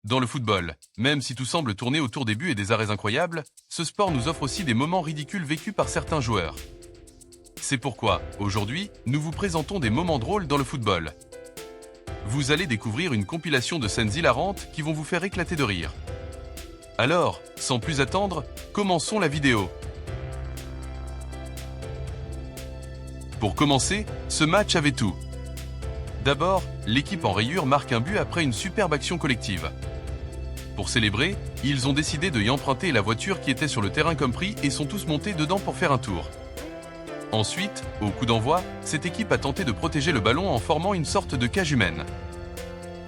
Dans le football, même si tout semble tourner autour des buts et des arrêts incroyables, ce sport nous offre aussi des moments ridicules vécus par certains joueurs. C'est pourquoi, aujourd'hui, nous vous présentons des moments drôles dans le football. Vous allez découvrir une compilation de scènes hilarantes qui vont vous faire éclater de rire. Alors, sans plus attendre, commençons la vidéo. Pour commencer, ce match avait tout. D'abord, l'équipe en rayure marque un but après une superbe action collective. Pour célébrer, ils ont décidé de y emprunter la voiture qui était sur le terrain comme prix et sont tous montés dedans pour faire un tour. Ensuite, au coup d'envoi, cette équipe a tenté de protéger le ballon en formant une sorte de cage humaine.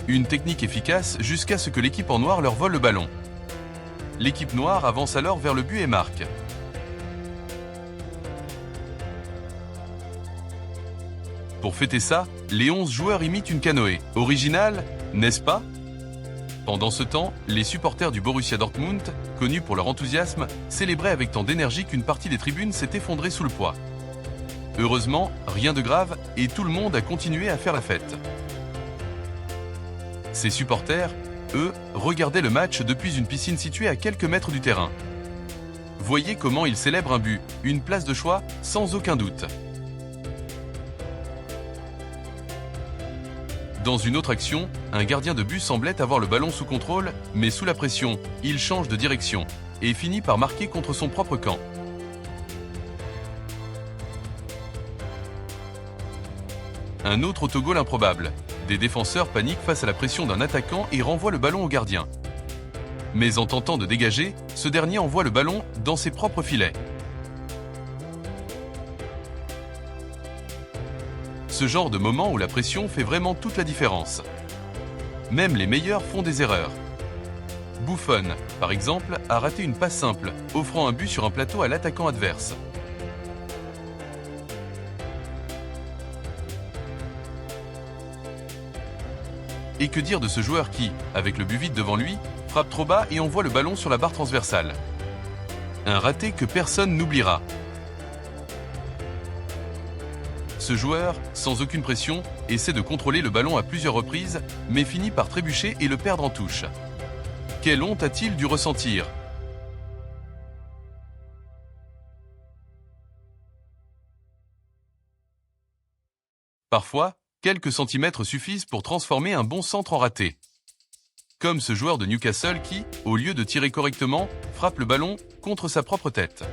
Une technique efficace jusqu'à ce que l'équipe en noir leur vole le ballon. L'équipe noire avance alors vers le but et marque. Pour fêter ça, les 11 joueurs imitent une canoë. Original, n'est-ce pas? Pendant ce temps, les supporters du Borussia Dortmund, connus pour leur enthousiasme, célébraient avec tant d'énergie qu'une partie des tribunes s'est effondrée sous le poids. Heureusement, rien de grave et tout le monde a continué à faire la fête. Ces supporters, eux, regardaient le match depuis une piscine située à quelques mètres du terrain. Voyez comment ils célèbrent un but, une place de choix, sans aucun doute. Dans une autre action, un gardien de but semblait avoir le ballon sous contrôle, mais sous la pression, il change de direction et finit par marquer contre son propre camp. Un autre autogol improbable. Des défenseurs paniquent face à la pression d'un attaquant et renvoient le ballon au gardien. Mais en tentant de dégager, ce dernier envoie le ballon dans ses propres filets. Ce genre de moment où la pression fait vraiment toute la différence. Même les meilleurs font des erreurs. Buffon, par exemple, a raté une passe simple, offrant un but sur un plateau à l'attaquant adverse. Et que dire de ce joueur qui, avec le but vide devant lui, frappe trop bas et envoie le ballon sur la barre transversale. Un raté que personne n'oubliera. Ce joueur, sans aucune pression, essaie de contrôler le ballon à plusieurs reprises, mais finit par trébucher et le perdre en touche. Quelle honte a-t-il dû ressentir? Parfois, quelques centimètres suffisent pour transformer un bon centre en raté. Comme ce joueur de Newcastle qui, au lieu de tirer correctement, frappe le ballon contre sa propre tête.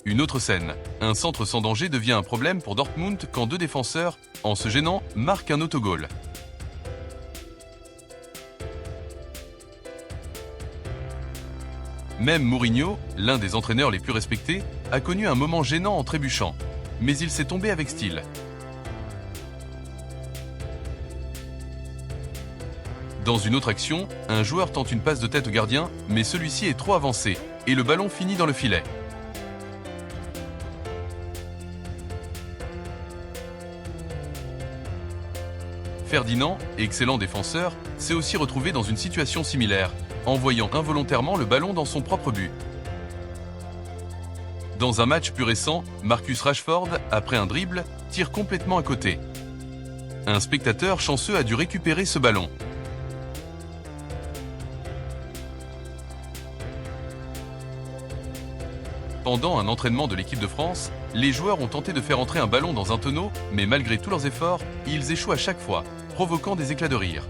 Une autre scène, un centre sans danger devient un problème pour Dortmund quand deux défenseurs, en se gênant, marquent un autogol. Même Mourinho, l'un des entraîneurs les plus respectés, a connu un moment gênant en trébuchant, mais il s'est tombé avec style. Dans une autre action, un joueur tente une passe de tête au gardien, mais celui-ci est trop avancé, et le ballon finit dans le filet. Ferdinand, excellent défenseur, s'est aussi retrouvé dans une situation similaire, envoyant involontairement le ballon dans son propre but. Dans un match plus récent, Marcus Rashford, après un dribble, tire complètement à côté. Un spectateur chanceux a dû récupérer ce ballon. Pendant un entraînement de l'équipe de France, les joueurs ont tenté de faire entrer un ballon dans un tonneau, mais malgré tous leurs efforts, ils échouent à chaque fois, provoquant des éclats de rire.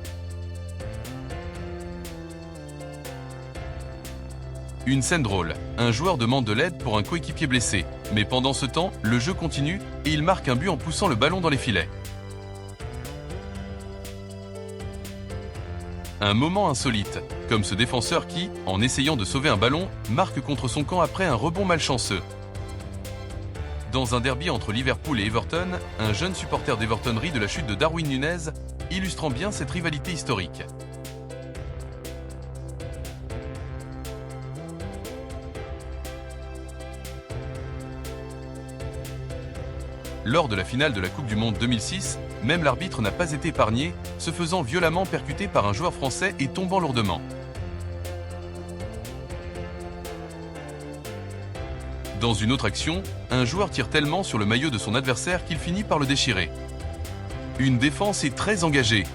Une scène drôle. Un joueur demande de l'aide pour un coéquipier blessé, mais pendant ce temps, le jeu continue et il marque un but en poussant le ballon dans les filets. Un moment insolite, comme ce défenseur qui, en essayant de sauver un ballon, marque contre son camp après un rebond malchanceux. Dans un derby entre Liverpool et Everton, un jeune supporter d'Everton rit de la chute de Darwin Núñez, illustrant bien cette rivalité historique. Lors de la finale de la Coupe du Monde 2006, même l'arbitre n'a pas été épargné, se faisant violemment percuter par un joueur français et tombant lourdement. Dans une autre action, un joueur tire tellement sur le maillot de son adversaire qu'il finit par le déchirer. Une défense est très engagée.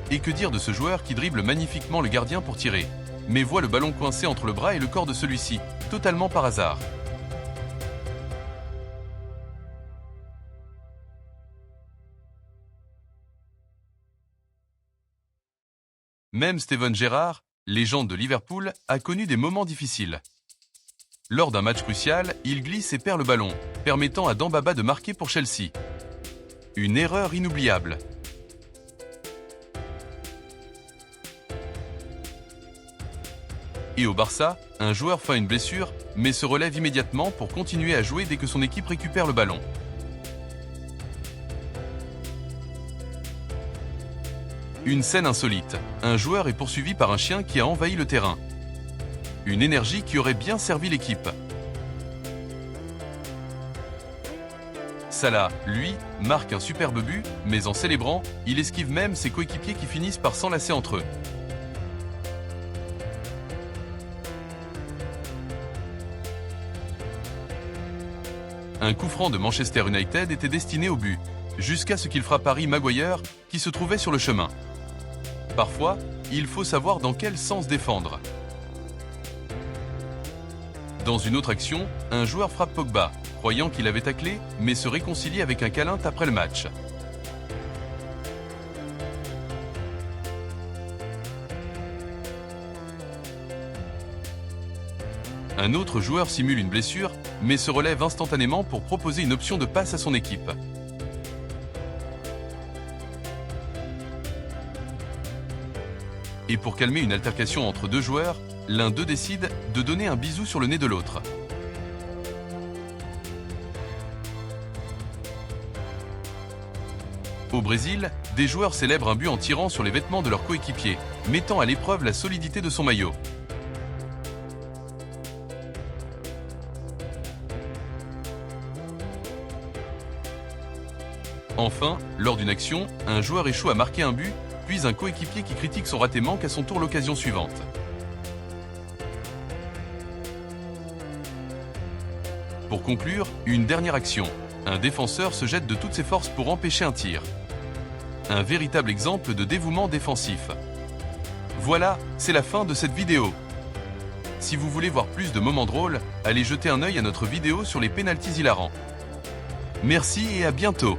Et que dire de ce joueur qui dribble magnifiquement le gardien pour tirer, mais voit le ballon coincé entre le bras et le corps de celui-ci, totalement par hasard. Même Steven Gerrard, légende de Liverpool, a connu des moments difficiles. Lors d'un match crucial, il glisse et perd le ballon, permettant à Dembaba de marquer pour Chelsea. Une erreur inoubliable. Et au Barça, un joueur feint une blessure, mais se relève immédiatement pour continuer à jouer dès que son équipe récupère le ballon. Une scène insolite. Un joueur est poursuivi par un chien qui a envahi le terrain. Une énergie qui aurait bien servi l'équipe. Salah, lui, marque un superbe but, mais en célébrant, il esquive même ses coéquipiers qui finissent par s'enlacer entre eux. Un coup franc de Manchester United était destiné au but, jusqu'à ce qu'il frappe Harry Maguire, qui se trouvait sur le chemin. Parfois, il faut savoir dans quel sens défendre. Dans une autre action, un joueur frappe Pogba, croyant qu'il avait taclé, mais se réconcilie avec un câlin après le match. Un autre joueur simule une blessure, mais se relève instantanément pour proposer une option de passe à son équipe. Et pour calmer une altercation entre deux joueurs, l'un d'eux décide de donner un bisou sur le nez de l'autre. Au Brésil, des joueurs célèbrent un but en tirant sur les vêtements de leur coéquipier, mettant à l'épreuve la solidité de son maillot. Enfin, lors d'une action, un joueur échoue à marquer un but, puis un coéquipier qui critique son raté manque à son tour l'occasion suivante. Pour conclure, une dernière action. Un défenseur se jette de toutes ses forces pour empêcher un tir. Un véritable exemple de dévouement défensif. Voilà, c'est la fin de cette vidéo. Si vous voulez voir plus de moments drôles, allez jeter un œil à notre vidéo sur les pénaltys hilarants. Merci et à bientôt.